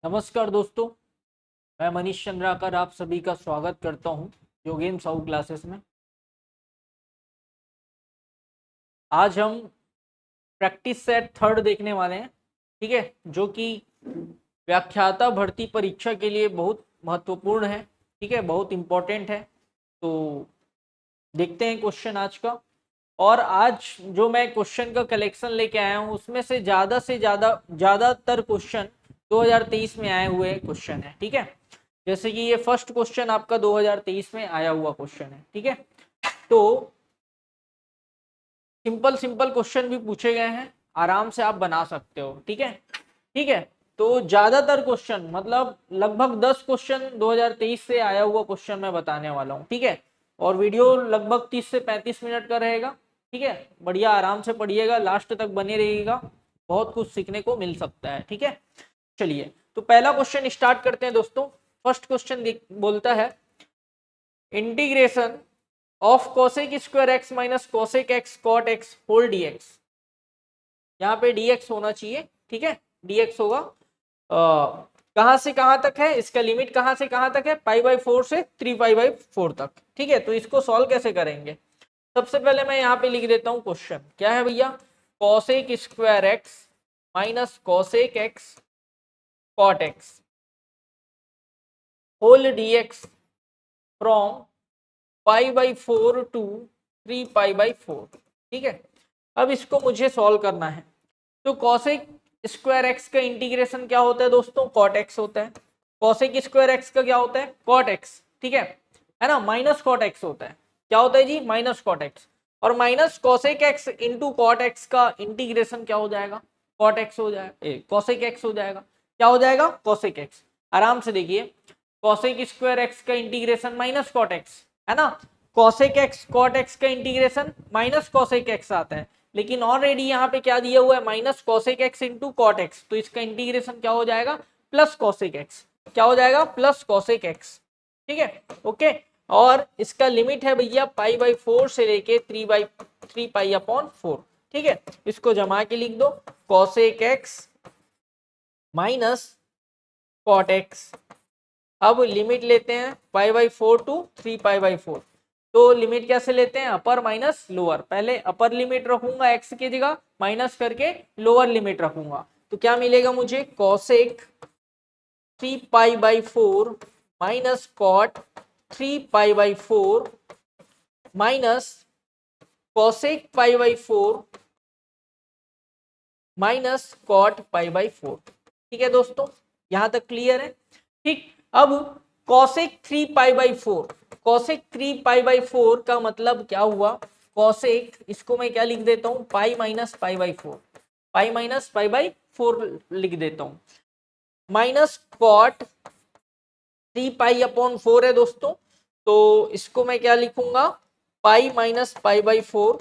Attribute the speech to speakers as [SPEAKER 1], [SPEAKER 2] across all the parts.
[SPEAKER 1] नमस्कार दोस्तों, मैं मनीष चंद्राकर आप सभी का स्वागत करता हूं योगेन साहू क्लासेस में। आज हम प्रैक्टिस सेट थर्ड देखने वाले हैं, ठीक है, जो कि व्याख्याता भर्ती परीक्षा के लिए बहुत महत्वपूर्ण है, ठीक है, बहुत इम्पोर्टेंट है। तो देखते हैं क्वेश्चन आज का। और आज जो मैं क्वेश्चन का कलेक्शन लेके आया हूँ उसमें से ज़्यादातर क्वेश्चन 2023 में आए हुए क्वेश्चन है, ठीक है। जैसे कि ये फर्स्ट क्वेश्चन आपका 2023 में आया हुआ क्वेश्चन है, ठीक है। तो सिंपल सिंपल क्वेश्चन भी पूछे गए हैं, आराम से आप बना सकते हो, ठीक है। ठीक है, तो ज्यादातर क्वेश्चन मतलब लगभग 10 क्वेश्चन 2023 से आया हुआ क्वेश्चन मैं बताने वाला हूँ, ठीक है। और वीडियो लगभग 30 से 35 मिनट का रहेगा, ठीक है। बढ़िया आराम से पढ़िएगा, लास्ट तक बने रहिएगा, बहुत कुछ सीखने को मिल सकता है, ठीक है। चलिए, तो पहला क्वेश्चन स्टार्ट करते हैं दोस्तों। फर्स्ट क्वेश्चन बोलता है integration of cosec square x minus cosec x cot x whole dx. यहाँ पे dx होना चाहिए, ठीक है। dx होगा कहां से कहां तक है, इसका लिमिट कहां से कहां तक है, π/4 से 3π/4 तक, ठीक है। तो इसको सॉल्व कैसे करेंगे, सबसे पहले मैं यहाँ पे लिख देता हूँ क्वेश्चन। क्या है भैया, cosec square x minus cosec x cot x whole dx from π/4 to 3π/4, ठीक है। अब इसको मुझे सॉल्व करना है। तो कॉसेक स्क्वायर एक्स का इंटीग्रेशन क्या होता है दोस्तों, कॉट एक्स होता है। कॉसेक स्क्वायर एक्स का क्या होता है, कॉट एक्स, ठीक है ना। माइनस कॉट एक्स होता है, क्या होता है जी, माइनस कॉट एक्स। और minus cosec x into cot x का इंटीग्रेशन क्या हो जाएगा, कॉट एक्स हो जाएगा, कॉसेक एक्स हो जाएगा। क्या हो जाएगा, कॉसेक एक्स। आराम से देखिए, कॉसेक स्क्वायर एक्स का इंटीग्रेशन माइनस कॉट एक्स है ना। कॉसेक एक्स कॉट एक्स का इंटीग्रेशन माइनस कॉसेक एक्स आता है, लेकिन ऑलरेडी यहाँ पे क्या दिया हुआ है, minus cosec x into cot x. तो इसका इंटीग्रेशन क्या हो जाएगा, प्लस कॉसेक एक्स। क्या हो जाएगा, प्लस कॉसेक एक्स, ठीक है, ओके। और इसका लिमिट है भैया π/4 से लेके 3π/4, ठीक है। इसको जमा के लिख दो, cosec x minus cot x. अब लिमिट लेते हैं π/4 टू 3π/4। तो लिमिट कैसे लेते हैं, अपर माइनस लोअर। पहले अपर लिमिट रखूंगा एक्स की जगह, माइनस करके लोअर लिमिट रखूंगा। तो क्या मिलेगा मुझे, cosec 3π/4 minus cot 3π/4 minus cosec π/4 minus cot π/4, ठीक है दोस्तों, यहां तक क्लियर है, ठीक। अब कॉसेक 3π/4, कॉसेक 3π/4 का मतलब क्या हुआ, कॉसेक, इसको मैं क्या लिख देता हूं, पाई माइनस π/4, पाई माइनस π/4 लिख देता हूं, माइनस कॉट 3π/4 है दोस्तों। तो इसको मैं क्या लिखूंगा, पाई माइनस π/4,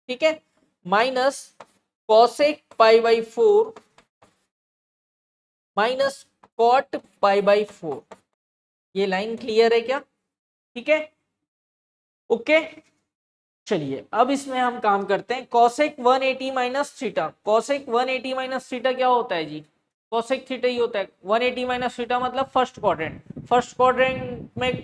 [SPEAKER 1] ठीक है, माइनस कॉसेक π/4 माइनस कॉट π/4। ये लाइन क्लियर है क्या, ठीक है, ओके। चलिए, अब इसमें हम काम करते हैं, cosec 180 minus theta. Cosec 180 minus theta क्या होता है जी, कॉसेक थीटा ही होता है। 180 माइनस थीटा मतलब फर्स्ट क्वाड्रेंट, फर्स्ट क्वाड्रेंट में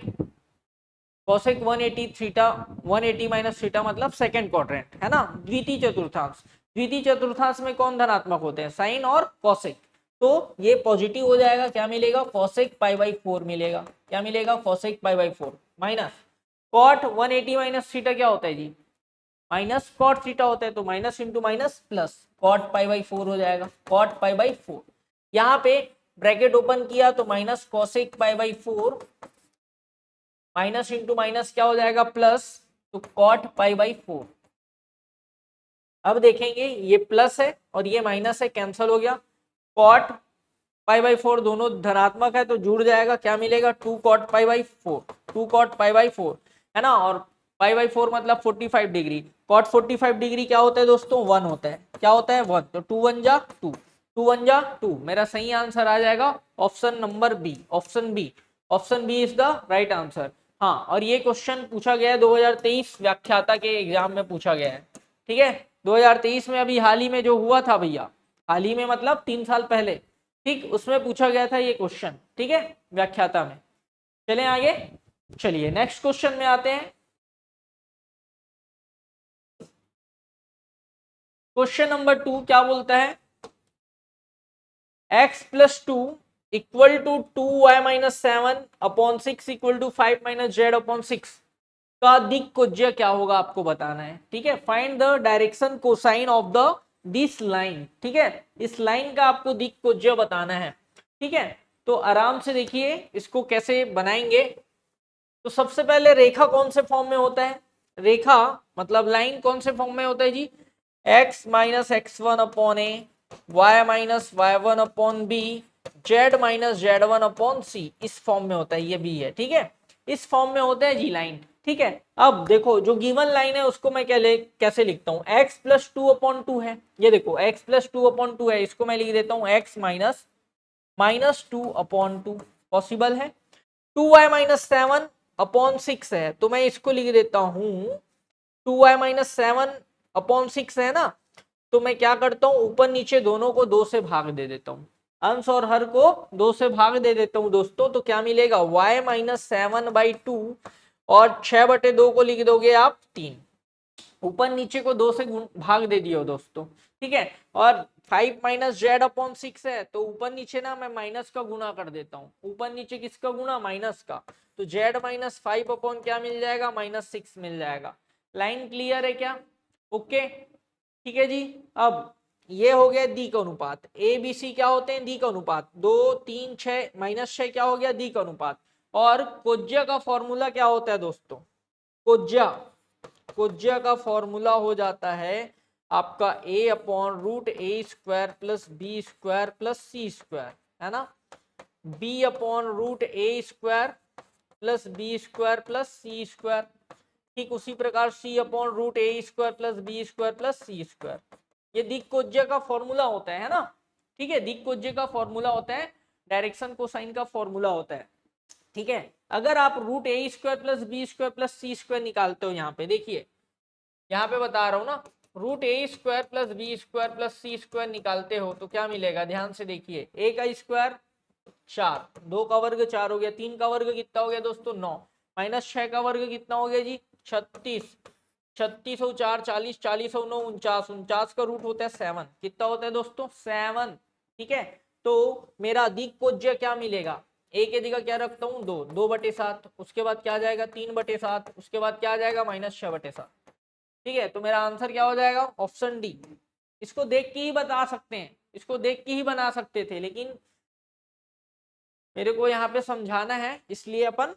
[SPEAKER 1] कॉसेक 180 थीटा, 180 माइनस थीटा मतलब सेकंड क्वाड्रेंट है ना। द्वितीय चतुर्थांश, द्वितीय चतुर्थांश में कौन धनात्मक होते हैं, साइन और कॉसेक। तो ये पॉजिटिव हो जाएगा, क्या मिलेगा, कॉसेक π/4 मिलेगा। क्या मिलेगा, cosec π/4 minus cot 180 minus theta क्या होता है जी, माइनस कॉट थीटा होता है। तो minus into minus plus, cot π/4 हो जाएगा, कॉट π/4। यहाँ पे ब्रैकेट ओपन किया तो minus cosec π/4 minus into minus क्या हो जाएगा, प्लस, तो कॉट π/4। अब देखेंगे ये प्लस है और ये माइनस है, कैंसल हो गया। कॉट π/4 दोनों धनात्मक है तो जुड़ जाएगा, क्या मिलेगा, 2 कॉट π/4, 2 कॉट π/4 है ना। और π/4 मतलब 45 डिग्री, कॉट 45 डिग्री क्या होता है दोस्तों, 1 होता है। क्या होता है, 1। तो 2 1 जा 2, 2 1 जा 2, मेरा सही आंसर आ जाएगा option number B, option B, option B is the right answer. हाँ, और ये क्वेश्चन पूछा गया है 2023 व्याख्याता के एग्जाम में पूछा गया है, ठीक है। 2023 में अभी हाल ही में जो हुआ था भैया, हाल ही में मतलब 3 साल पहले, ठीक, उसमें पूछा गया था ये क्वेश्चन, ठीक है, व्याख्याता में। चलें आगे, चलिए नेक्स्ट क्वेश्चन में आते हैं। क्वेश्चन नंबर 2 क्या बोलता है, x plus 2 equal to 2y minus 7 upon 6 equal to 5 minus z upon 6 का दिक्कुज्य क्या होगा आपको बताना है। ठीक है, find the direction cosine of the this line. ठीक है, इस लाइन का आपको दिक्कुज्य बताना है। ठीक है, तो आराम से देखिए इसको कैसे बनाएंगे। तो सबसे पहले रेखा कौन से फॉर्म में होता है, रेखा मतलब लाइन कौन से फॉर्म में होता है जी, x minus x one upon A, y minus y one upon B, z minus z one upon C, इस फॉर्म में होता है, ये भी है। ठीक है, इस फॉर्म में होता है जी लाइन। ठीक है, अब देखो जो गिवन लाइन है उसको मैं कैसे लिखता हूँ, x plus two upon two है, ये देखो x plus two upon two है, इसको मैं लिख देता हूँ x minus minus two upon two, possible है। 2y minus seven upon six है, तो मैं इसको लिख देता हूं 2y minus seven upon six है ना, तो मैं क्या करता हूं, ऊपर नीचे दोनों को 2 से भाग दे देता हूं, अंश और हर को 2 से भाग दे देता हूं दोस्तों। तो क्या मिलेगा, y minus seven by two, और 6/2 को लिख दोगे आप 3, ऊपर नीचे को 2 से भाग दे दियो दोस्तों। ठीक है, और 5 माइनस जेड अपॉन सिक्स है, तो ऊपर नीचे ना मैं माइनस का गुना कर देता हूँ, ऊपर नीचे किसका गुना, माइनस का, तो जेड माइनस 5 अपॉन क्या मिल जाएगा, माइनस 6 मिल जाएगा। लाइन क्लियर है क्या, ओके, ठीक है जी। अब ये हो गया दी का अनुपात, ए बी सी क्या होते हैं, दी का अनुपात, 2 3 6 -6 क्या हो गया, दी का अनुपात। और कोज्या का फॉर्मूला क्या होता है दोस्तों, कोज्या, कोज्या का फॉर्मूला हो जाता है आपका a upon root A square plus B square plus C square, है ना, b upon root A square plus B square plus C square. ठीक उसी प्रकार c upon root A square plus B square plus C square, ये दिक्कोज्य का formula होता है ना। ठीक है, दिक्कोज्य का फॉर्मूला होता है, डायरेक्शन कोसाइन का फॉर्मूला होता है। ठीक है, अगर आप root A square plus B square plus C square निकालते हो, यहाँ पे देखिए, यहाँ पे बता रहा हूँ ना, root A square plus B square plus C square निकालते हो तो क्या मिलेगा, ध्यान से देखिए, ए का स्क्वायर 4, 2 का वर्ग 4 हो गया, 3 का वर्ग कितना हो गया दोस्तों 9, माइनस 6 का वर्ग कितना हो गया जी 36, 36 और 4 40, 40 और 9 49, 49 का रूट होता है 7, कितना होता है दोस्तों 7। ठीक है, तो मेरा दिक्कोज्य क्या मिलेगा, ए के जगह क्या रखता हूँ 2, 2/7, उसके बाद क्या आ जाएगा 3/7, उसके बाद क्या आ जाएगा -6/7। ठीक है, तो मेरा आंसर क्या हो जाएगा, ऑप्शन डी। इसको देख के ही बता सकते हैं, इसको देख के ही बना सकते थे, लेकिन मेरे को यहाँ पे समझाना है इसलिए अपन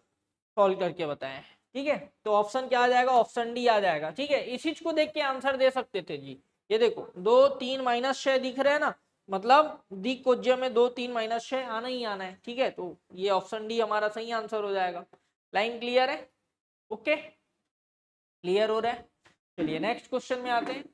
[SPEAKER 1] सॉल्व करके बताएं। ठीक है, तो ऑप्शन क्या आ जाएगा, ऑप्शन डी आ जाएगा। ठीक है, इस चीज को देख के आंसर दे सकते थे जी, ये देखो 2 3 -6 दिख रहे हैं ना, मतलब दिक्कोज्य में 2 3 -6 आना ही आना है। ठीक है, तो ये ऑप्शन डी हमारा सही आंसर हो जाएगा। लाइन क्लियर है, ओके, क्लियर हो रहा है। चलिए नेक्स्ट क्वेश्चन में आते हैं।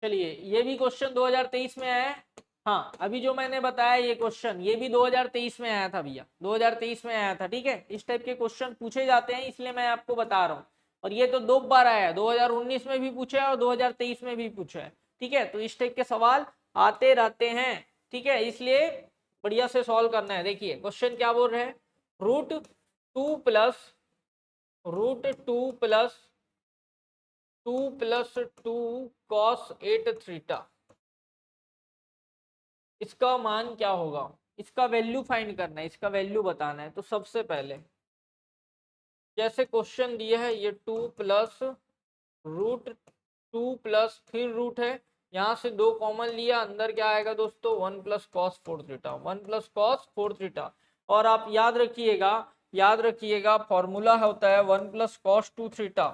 [SPEAKER 1] चलिए ये भी क्वेश्चन 2023 में आया है। हाँ, अभी जो मैंने बताया ये क्वेश्चन, ये भी 2023 में आया था भैया, 2023 में आया था। ठीक है, इस टाइप के क्वेश्चन पूछे जाते हैं, इसलिए मैं आपको बता रहा हूँ। और ये तो 2 बार आया है, 2019 में भी पूछा है और 2023 में भी पूछा है। ठीक है, तो इस टाइप के सवाल आते रहते हैं। ठीक है, इसलिए बढ़िया से सॉल्व करना है। देखिए क्वेश्चन क्या बोल रहे हैं, root two plus 2 cos 8 theta, इसका मान क्या होगा, इसका वैल्यू फाइंड करना है, इसका वैल्यू बताना है। तो सबसे पहले जैसे क्वेश्चन दिया है, ये 2 प्लस रूट 2 प्लस फिर रूट है, यहाँ से 2 कॉमन लिया, अंदर क्या आएगा दोस्तों 1 plus cos 4 theta, 1 plus cos 4 theta. और आप याद रखिएगा फॉर्मूला होता है 1 plus cos 2 theta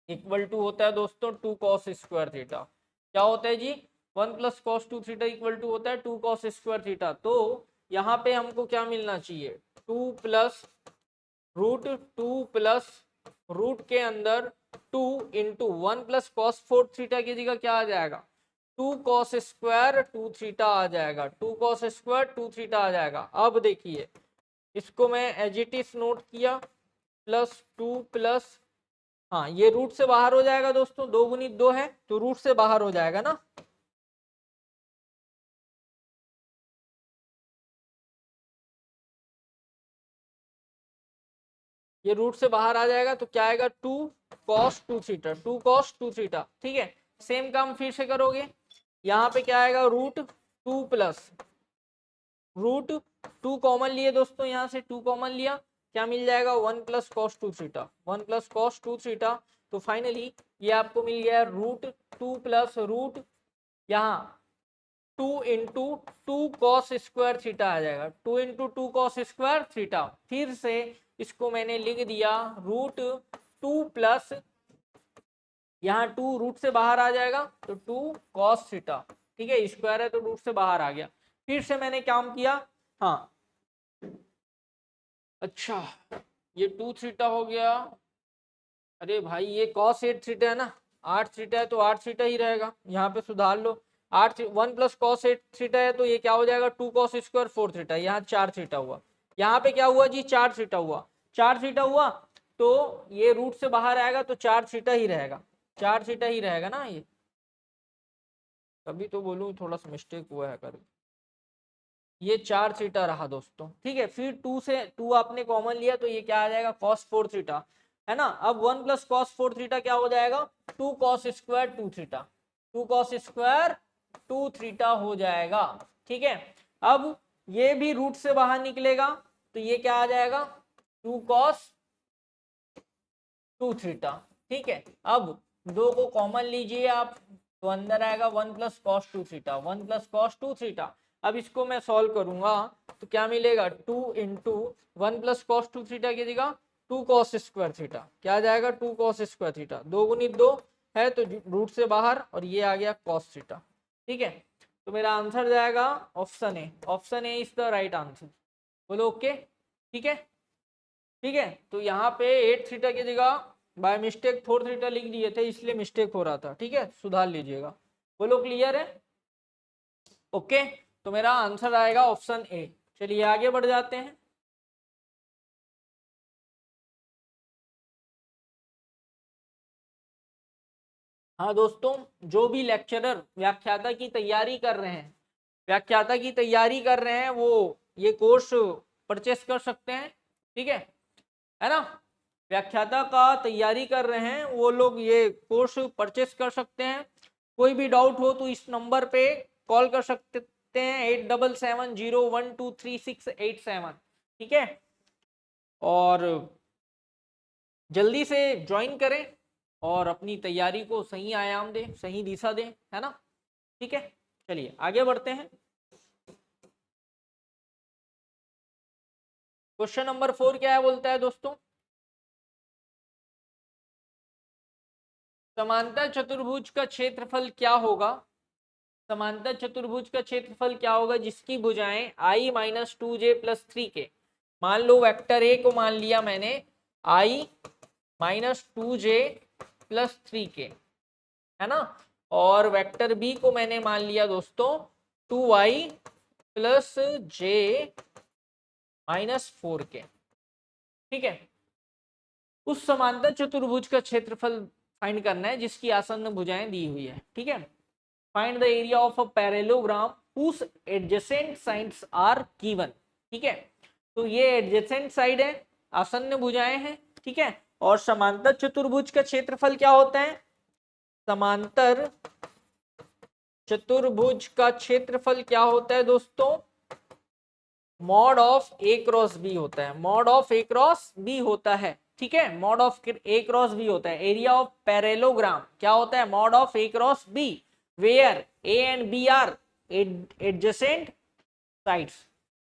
[SPEAKER 1] equal to होता है दोस्तों 2 कॉस स्क्वायर थीटा। क्या होता है जी, 1 plus cos 2 theta equal to होता है 2 कॉस स्क्वायर थीटा। तो यहाँ पे हमको क्या मिलना चाहिए, 2 प्लस रूट के अंदर 2 इंटू 1 प्लस कॉस 4 थीटा की जगह क्या आ जाएगा, 2 कॉस स्क्वायर 2 थीटा आ जाएगा, 2 कॉस स्क्वायर 2 थीटा आ जाएगा। अब देखिए इसको मैं एज इट इज नोट किया, प्लस 2 प्लस हाँ ये रूट से बाहर हो जाएगा दोस्तों, 2 गुणित 2 है तो रूट से बाहर हो जाएगा ना। ये रूट से बाहर आ जाएगा तो क्या आएगा 2 cos 2 थीटा, 2 cos 2 थीटा। ठीक है, सेम काम फिर से करोगे, यहाँ पे क्या आएगा रूट 2 प्लस रूट 2 कॉमन लिए दोस्तों, यहाँ से 2 कॉमन लिया, क्या मिल जाएगा 1 plus cos 2 theta, 1 plus cos 2 theta. तो फाइनली ये आपको मिल गया रूट 2 प्लस रूट यहाँ 2 इंटू 2 कॉस स्क्वायर थीटा आ जाएगा, 2 इंटू 2 कॉस स्क्वायर थीटा। फिर से इसको मैंने लिख दिया रूट 2 प्लस यहाँ 2 रूट से बाहर आ जाएगा तो 2 कॉस थीटा। ठीक है, स्क्वायर है तो रूट से बाहर आ गया। फिर से मैंने काम किया, हाँ अच्छा ये 2 थीटा हो गया, अरे भाई ये कॉस 8 थीटा है ना, 8 थीटा है तो 8 थीटा ही रहेगा, यहाँ पे सुधार लो। 1 प्लस कॉस 8 थीटा है तो ये क्या हो जाएगा 2 कॉस स्क्वायर 4 थीटा, यहाँ 4 थीटा हुआ, यहाँ पे क्या हुआ जी 4 थीटा हुआ, 4 थीटा हुआ तो ये रूट से बाहर आएगा तो 4 थीटा ही रहेगा, 4 थीटा ही रहेगा ना ये, तभी तो बोलूँ थोड़ा सा मिस्टेक हुआ है कर, ये 4 थीटा रहा दोस्तों। ठीक है, फिर 2 से 2 आपने कॉमन लिया तो ये क्या आ जाएगा cos 4 थीटा, है ना। अब 1 प्लस कॉस 4 थीटा क्या हो जाएगा 2 cos square 2 theta, 2 cos square 2 theta हो जाएगा। ठीक है, अब ये भी रूट से बाहर निकलेगा तो ये क्या आ जाएगा 2 cos 2 थीटा। ठीक है, अब 2 को कॉमन लीजिए आप तो अंदर आएगा 1 plus cos 2 theta, 1 plus cos 2 theta. अब इसको मैं सॉल्व करूंगा तो क्या मिलेगा 2 इंटू 1 प्लस कॉस 2 थीटा की जगह 2 कॉस स्क्वायर थीटा, क्या आ जाएगा 2 कॉस स्क्वायर थीटा, 2 गुणित 2 है तो रूट से बाहर और ये आ गया कॉस थीटा। ठीक है, तो मेरा आंसर जाएगा option A, option A is the right answer. बोलो ओके। ठीक है, ठीक है, तो यहाँ पे 8 थीटा की जगह बाय मिस्टेक 4 थीटा लिख दिए थे इसलिए मिस्टेक हो रहा था। ठीक है, सुधार लीजिएगा। बोलो क्लियर है, ओके। तो मेरा आंसर आएगा ऑप्शन ए। चलिए आगे बढ़ जाते हैं। हाँ दोस्तों, जो भी लेक्चरर व्याख्याता की तैयारी कर रहे हैं, व्याख्याता की तैयारी कर रहे हैं वो ये कोर्स परचेस कर सकते हैं। ठीक है ना, व्याख्याता का तैयारी कर रहे हैं वो लोग ये कोर्स परचेस कर सकते हैं। कोई भी डाउट हो तो इस नंबर पे कॉल कर सकते हैं 8770123687। ठीक है, और जल्दी से ज्वाइन करें और अपनी तैयारी को सही आयाम दें, सही दिशा दें, है ना। ठीक है, चलिए आगे बढ़ते हैं। क्वेश्चन नंबर 4 क्या है बोलता है दोस्तों, समांतर चतुर्भुज का क्षेत्रफल क्या होगा, समांतर चतुर्भुज का क्षेत्रफल क्या होगा जिसकी भुजाएं i माइनस 2j प्लस 3 के, मान लो वेक्टर ए को मान लिया मैंने i माइनस 2j प्लस 3 के, है ना, और वेक्टर बी को मैंने मान लिया दोस्तों 2i प्लस j माइनस 4 के। ठीक है, उस समांतर चतुर्भुज का क्षेत्रफल फाइंड करना है जिसकी आसन्न भुजाएं दी हुई है। ठीक है, find the area of a parallelogram whose adjacent sides are given। ठीक है, तो ये एडजेसेंट साइड है, आसन्न भुजाएं हैं। ठीक है, और समांतर चतुर्भुज का क्षेत्रफल क्या होता है, समांतर चतुर्भुज का क्षेत्रफल क्या होता है दोस्तों, mod of A cross B होता है, mod of A cross B होता है। ठीक है, mod of A cross B होता है। एरिया ऑफ पैरेललोग्राम क्या होता है, mod of A cross B, where A and B are adjacent sides,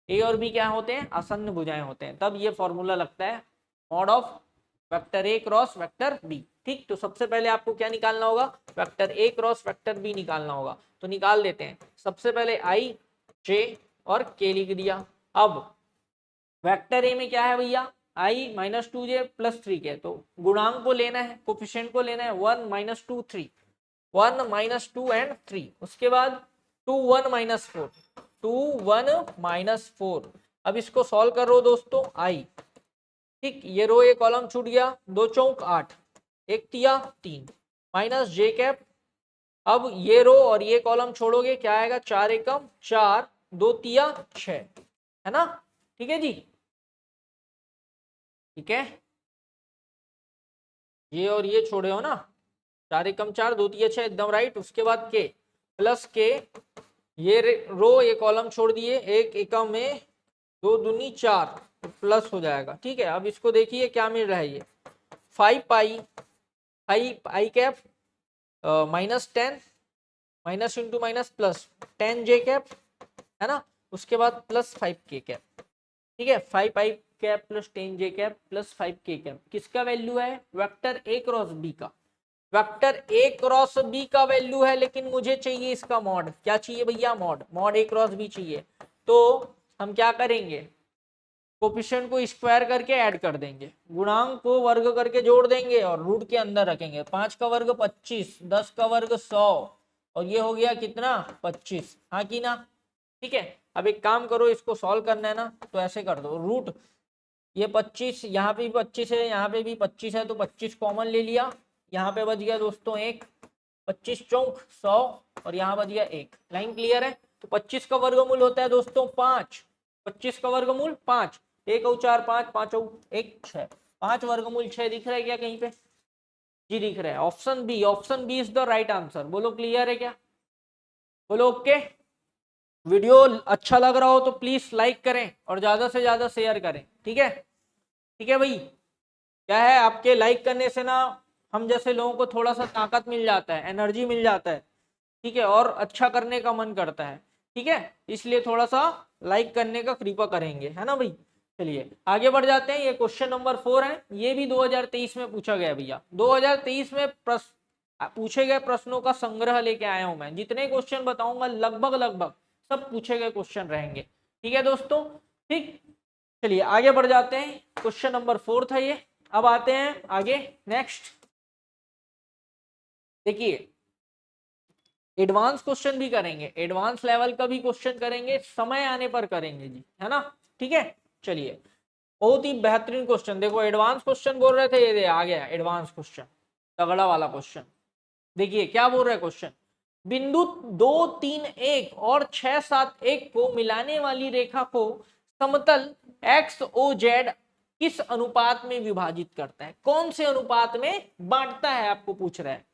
[SPEAKER 1] A और बी क्या होते हैं, आसन्न भुजाएं होते हैं, तब ये फॉर्मूला लगता है mod of vector A cross vector B. ठीक, तो सबसे पहले आपको क्या निकालना होगा, vector A cross vector B निकालना होगा, तो निकाल देते हैं। सबसे पहले आई जे और के लिख दिया। अब वेक्टर ए में क्या है भैया i माइनस 2j प्लस 3 के, तो गुणांक को लेना है, कोफिशिएंट को लेना है 1 माइनस 2 3, 1 माइनस 2 एंड 3, उसके बाद 2 1 माइनस 4, 2 1 माइनस 4। अब इसको सॉल्व करो दोस्तों i। ठीक, ये रो ये कॉलम छूट गया, 2 चौक 8, एक तिया 3 माइनस जे कैप। अब ये रो और ये कॉलम छोड़ोगे, क्या आएगा? 4 एकम 4, 2 तिया 6, है ना? ठीक है जी, ठीक है। ये और ये छोड़े हो ना, 4 एकम 4, 2 तिया 6, एकदम राइट। उसके बाद के प्लस के, ये रो ये कॉलम छोड़ दिए, एक एकम में 2 दूनी 4 प्लस हो जाएगा। ठीक है, अब इसको देखिए क्या मिल रहा है, ये 5 pi i cap minus 10 minus into minus plus 10 j cap, है ना? उसके बाद प्लस 5 के कैप। ठीक है, 5 आई cap plus 10 j cap plus 5 के कैप किसका वैल्यू है? वेक्टर ए क्रॉस बी का। वेक्टर ए क्रॉस बी का वैल्यू है, लेकिन मुझे चाहिए इसका मॉड। क्या चाहिए भैया? मॉड ए क्रॉस बी चाहिए। तो हम क्या करेंगे? कोफिशिएंट को स्क्वायर करके ऐड कर देंगे, गुणांक को वर्ग करके जोड़ देंगे और रूट के अंदर रखेंगे। 5 का वर्ग 25, 10 का वर्ग 100, और ये हो गया कितना? 25। हाँ कि ना? ठीक है, अब एक काम करो, इसको सॉल्व करना है ना, तो ऐसे कर दो, रूट ये 25, यहाँ पे भी 25 है, यहाँ पे भी 25 है, तो 25 कॉमन ले लिया। यहाँ पे बच गया दोस्तों 1, 25 चौक 100, और यहाँ बच गया 1। लाइन क्लियर है? तो 25 का वर्गमूल होता है दोस्तों 5, 25 का वर्गमूल 5, 1 और 4 5, 5 और 1 6, 5 वर्गमूल 6 दिख रहा है क्या कहीं पे? जी दिख रहा है। Option B, option B is the right answer. बोलो क्लियर है क्या? बोलो ओके। वीडियो अच्छा लग रहा हो तो प्लीज लाइक करें और ज्यादा से ज्यादा शेयर करें। ठीक है, ठीक है भाई। क्या है, आपके लाइक करने से ना हम जैसे लोगों को थोड़ा सा ताकत मिल जाता है, एनर्जी मिल जाता है। ठीक है, और अच्छा करने का मन करता है। ठीक है, इसलिए थोड़ा सा लाइक करने का कृपा करेंगे, है ना भाई? चलिए आगे बढ़ जाते हैं। ये क्वेश्चन नंबर 4 है, ये भी 2023 में पूछा गया भैया। 2023 में पूछे गए प्रश्नों का संग्रह लेके आया हूं मैं। जितने क्वेश्चन बताऊंगा लगभग लगभग सब पूछे गए क्वेश्चन रहेंगे। ठीक है दोस्तों, ठीक। चलिए आगे बढ़ जाते हैं। क्वेश्चन नंबर 4 था ये। अब आते हैं आगे, नेक्स्ट देखिए। एडवांस क्वेश्चन भी करेंगे, एडवांस लेवल का भी क्वेश्चन करेंगे, समय आने पर करेंगे जी, है ना? ठीक है, चलिए। बहुत ही बेहतरीन क्वेश्चन, देखो एडवांस क्वेश्चन बोल रहे थे, ये आ गया एडवांस क्वेश्चन, तगड़ा वाला क्वेश्चन। देखिए क्या बोल रहा है क्वेश्चन। बिंदु 2 3 1 और 6 7 1 को मिलाने वाली रेखा को समतल एक्स ओ जेड किस अनुपात में विभाजित करता है? कौन से अनुपात में बांटता है, आपको पूछ रहा है।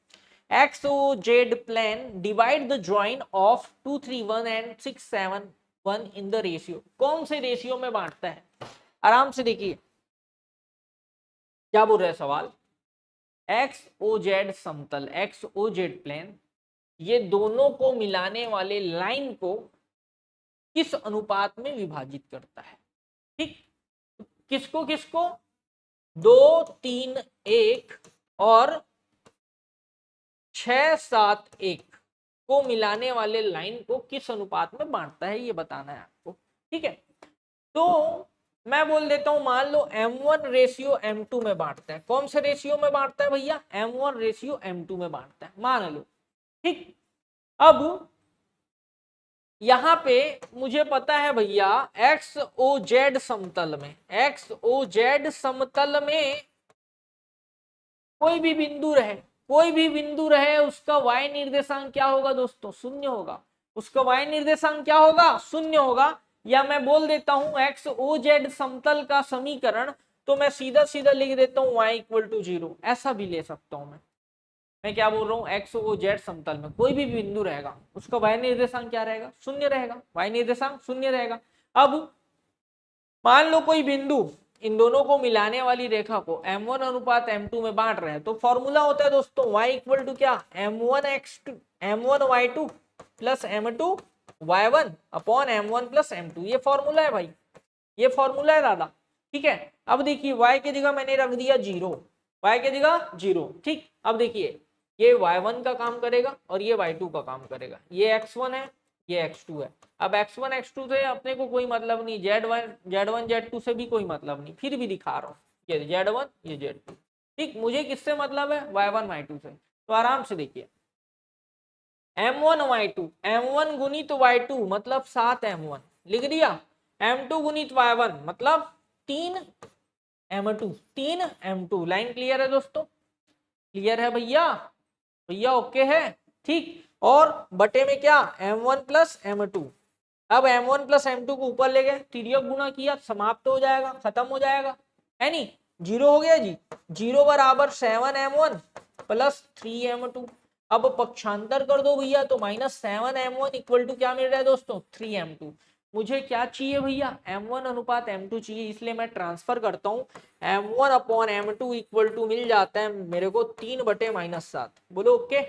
[SPEAKER 1] X o z plane divide the join of 2 3 1 and 6 7 1 in the ratio. कौन से रेशियो में बांटता है? आराम से देखिए क्या बोल रहा है सवाल। एक्स ओ जेड समतल, एक्स ओ जेड प्लेन, ये दोनों को मिलाने वाले लाइन को किस अनुपात में विभाजित करता है? ठीक, किसको किसको? 2 3 1 और 6 7 1 को मिलाने वाले लाइन को किस अनुपात में बांटता है, ये बताना है आपको। ठीक है, तो मैं बोल देता हूं, मान लो M1 रेशियो M2 में बांटता है। कौन से रेशियो में बांटता है भैया? M1 रेशियो M2 में बांटता है, मान लो। ठीक, अब यहां पे मुझे पता है भैया, एक्स ओ जेड समतल में, एक्स ओ जेड समतल में कोई भी बिंदु रहे, कोई भी बिंदु रहे, उसका y निर्देशांक क्या होगा दोस्तों? शून्य होगा। उसका y निर्देशांक क्या होगा? शून्य होगा। या मैं बोल देता हूं एक्स ओ जेड समतल का समीकरण, तो मैं सीधा सीधा लिख देता हूं y इक्वल टू 0। ऐसा भी ले सकता हूं मैं क्या बोल रहा हूँ, एक्स ओ जेड समतल में कोई भी बिंदु रहेगा, उसका y निर्देशांक क्या रहेगा? शून्य रहेगा। y निर्देशांक शून्य रहेगा। अब मान लो कोई बिंदु इन दोनों को मिलाने वाली रेखा को m1 अनुपात m2 में बांट रहे हैं, तो फॉर्मूला होता है दोस्तों y इक्वल टू क्या? m1 y2 plus m2 y1 upon m1 plus m2। ये फॉर्मूला है भाई, ये फॉर्मूला है दादा। ठीक है, अब देखिए y की जगह मैंने रख दिया 0, y की जगह 0। ठीक, अब देखिए ये y1 का काम करेगा और ये y2 का काम करेगा। ये x1 है, ये x2 है। अब x1 x2 से अपने को कोई मतलब नहीं, z1 z2 से भी कोई मतलब नहीं, फिर भी दिखा रहा हूँ, ये z1 ये z2। ठीक, मुझे किससे मतलब है? y1 y2 से। तो आराम से देखिए m1 y2, m1 गुणित y2 मतलब 7 m1 लिख दिया, m2 गुणित y1 मतलब 3 m2, 3 m2। लाइन क्लियर है दोस्तों? क्लियर है भैया? भैया ओके है, ठीक। और बटे में क्या, m1 प्लस m2। अब m1 प्लस m2 को ऊपर ले गए, तिर्यक गुणा किया, समाप्त हो जाएगा, खत्म हो जाएगा, है नहीं, जीरो हो गया जी। जीरो बराबर 7m1 प्लस 3m2। अब पक्षांतर कर दो भैया, तो -7m1 इक्वल टू क्या मिल रहा है दोस्तों, 3m2। मुझे क्या चाहिए भैया, m1 अनुपात m2 चाहिए, इसलिए मैं ट्रांसफर करता हूँ। m1 upon m2 equal to मिल जाता है मेरे को 3/-7। बोलो ओके।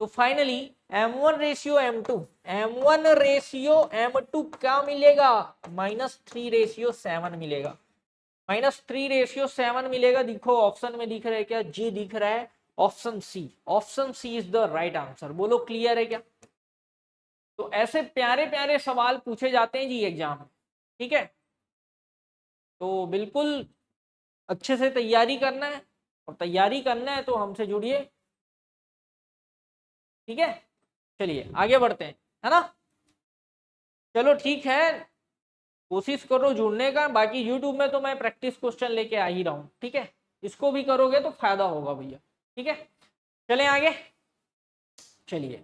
[SPEAKER 1] तो finally m1 ratio m2, m1 ratio m2 क्या मिलेगा, -3/7 मिलेगा। -3/7 मिलेगा। देखो ऑप्शन में दिख रहा है क्या, जी दिख रहा है, option C. Option C is the right answer. बोलो क्लियर है क्या? तो ऐसे प्यारे प्यारे सवाल पूछे जाते हैं जी एग्जाम में, ठीक है। तो बिल्कुल अच्छे से तैयारी करना है, और तैयारी करना है तो हमसे जुड़िए, ठीक है। चलिए आगे बढ़ते हैं, है ना। चलो ठीक है, कोशिश करो जुड़ने का। बाकी यूट्यूब में तो मैं प्रैक्टिस क्वेश्चन लेके आ ही रहा हूँ, ठीक है। इसको भी करोगे तो फायदा होगा भैया, ठीक है। चलें आगे। चलिए,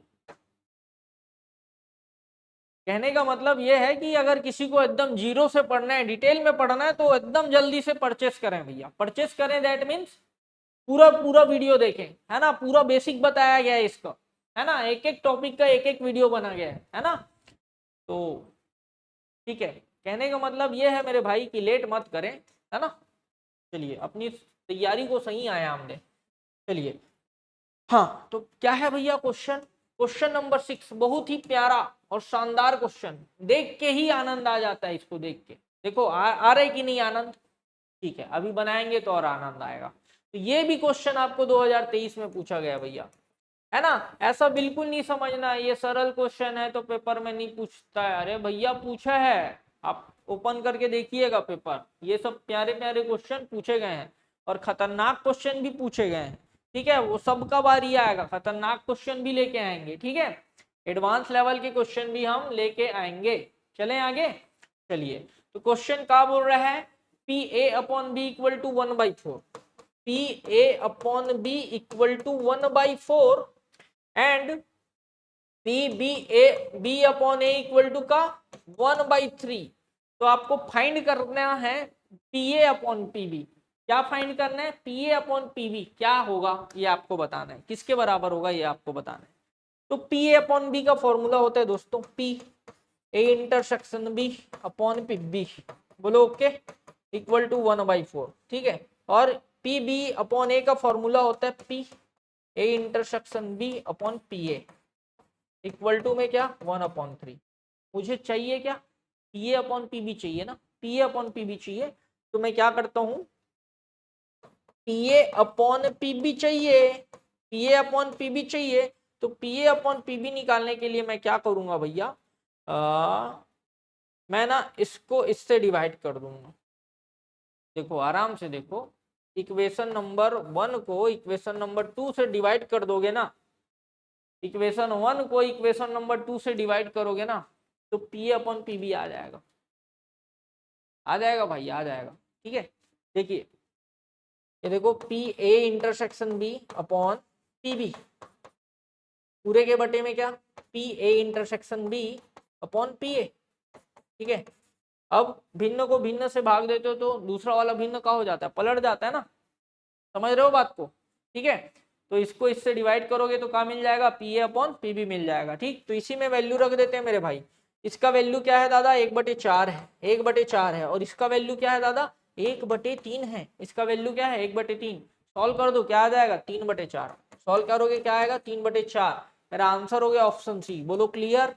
[SPEAKER 1] कहने का मतलब यह है कि अगर किसी को एकदम जीरो से पढ़ना है, डिटेल में पढ़ना है, तो एकदम जल्दी से परचेस करें भैया। परचेस करें दैट मीन्स पूरा पूरा वीडियो देखें, है ना। पूरा बेसिक बताया गया है इसका, है ना। एक एक टॉपिक का एक एक वीडियो बना गया है ना। तो ठीक है, कहने का मतलब ये है मेरे भाई कि लेट मत करें, है ना। चलिए, अपनी तैयारी को सही आयाम दें। चलिए, हाँ तो क्या है भैया क्वेश्चन, क्वेश्चन नंबर 6, बहुत ही प्यारा और शानदार क्वेश्चन। देख के ही आनंद आ जाता है इसको देख के। देखो आ रहा है कि नहीं आनंद? ठीक है, अभी बनाएंगे तो और आनंद आएगा। तो ये भी क्वेश्चन आपको 2023 में पूछा गया भैया, है ना। ऐसा बिल्कुल नहीं समझना ये सरल क्वेश्चन है तो पेपर में नहीं पूछता है। अरे भैया पूछा है, आप ओपन करके देखिएगा पेपर, ये सब प्यारे प्यारे क्वेश्चन पूछे गए हैं, और खतरनाक क्वेश्चन भी पूछे गए हैं, ठीक है। वो सबका बारी आएगा, खतरनाक क्वेश्चन भी लेके आएंगे, ठीक है। एडवांस लेवल के क्वेश्चन भी हम लेके आएंगे। चलें आगे। चलिए, तो क्वेश्चन क्या बोल रहा है, P A upon B equal to 1/4। P A upon B equal to 1/4 and P B upon A equal to का 1/3। तो आपको फाइंड करना है P A upon P B. क्या फाइंड करना है, P A upon P B क्या होगा ये आपको बताना है, किसके बराबर होगा ये आपको बताना है। तो पी ए अपॉन बी का फॉर्मूला होता है दोस्तों, P A intersection B upon P B. बोलो ओके, इक्वल टू 1/4, ठीक है। और पी बी अपॉन ए का फॉर्मूला होता है P A intersection B upon P A, equal to में क्या 1/3। मुझे चाहिए क्या, P A upon P B चाहिए ना, P A upon P B चाहिए। तो मैं क्या करता हूं, P A upon P B चाहिए, P A upon P B चाहिए। तो P A upon P B निकालने के लिए मैं क्या करूंगा भैया, मैं ना इसको इससे डिवाइड कर दूंगा। देखो आराम से देखो, इक्वेशन नंबर 1 को इक्वेशन नंबर 2 से डिवाइड कर दोगे ना, इक्वेशन 1 को इक्वेशन नंबर 2 से डिवाइड करोगे ना, तो P A upon P B आ जाएगा, आ जाएगा भाई, आ जाएगा, ठीक है। देखिए ये देखो, P A intersection B upon P B, पूरे के बटे में क्या, P A intersection B upon P A, ठीक है। अब भिन्न को भिन्न से भाग देते हो तो दूसरा वाला भिन्न का हो जाता है, पलट जाता है ना, समझ रहे हो बात को, ठीक है। तो इसको इससे डिवाइड करोगे तो क्या मिल जाएगा, P A upon P B मिल जाएगा, ठीक। तो इसी में वैल्यू रख देते हैं मेरे भाई। इसका वैल्यू क्या है दादा, 1/4 है, 1/4 है। और इसका वैल्यू क्या है दादा, 1/3 है। इसका वैल्यू क्या है, 1/3। सॉल्व कर दो, क्या आ जाएगा 3/4। सॉल्व करोगे क्या आएगा 3/4। मेरा आंसर हो गया ऑप्शन सी। बोलो clear,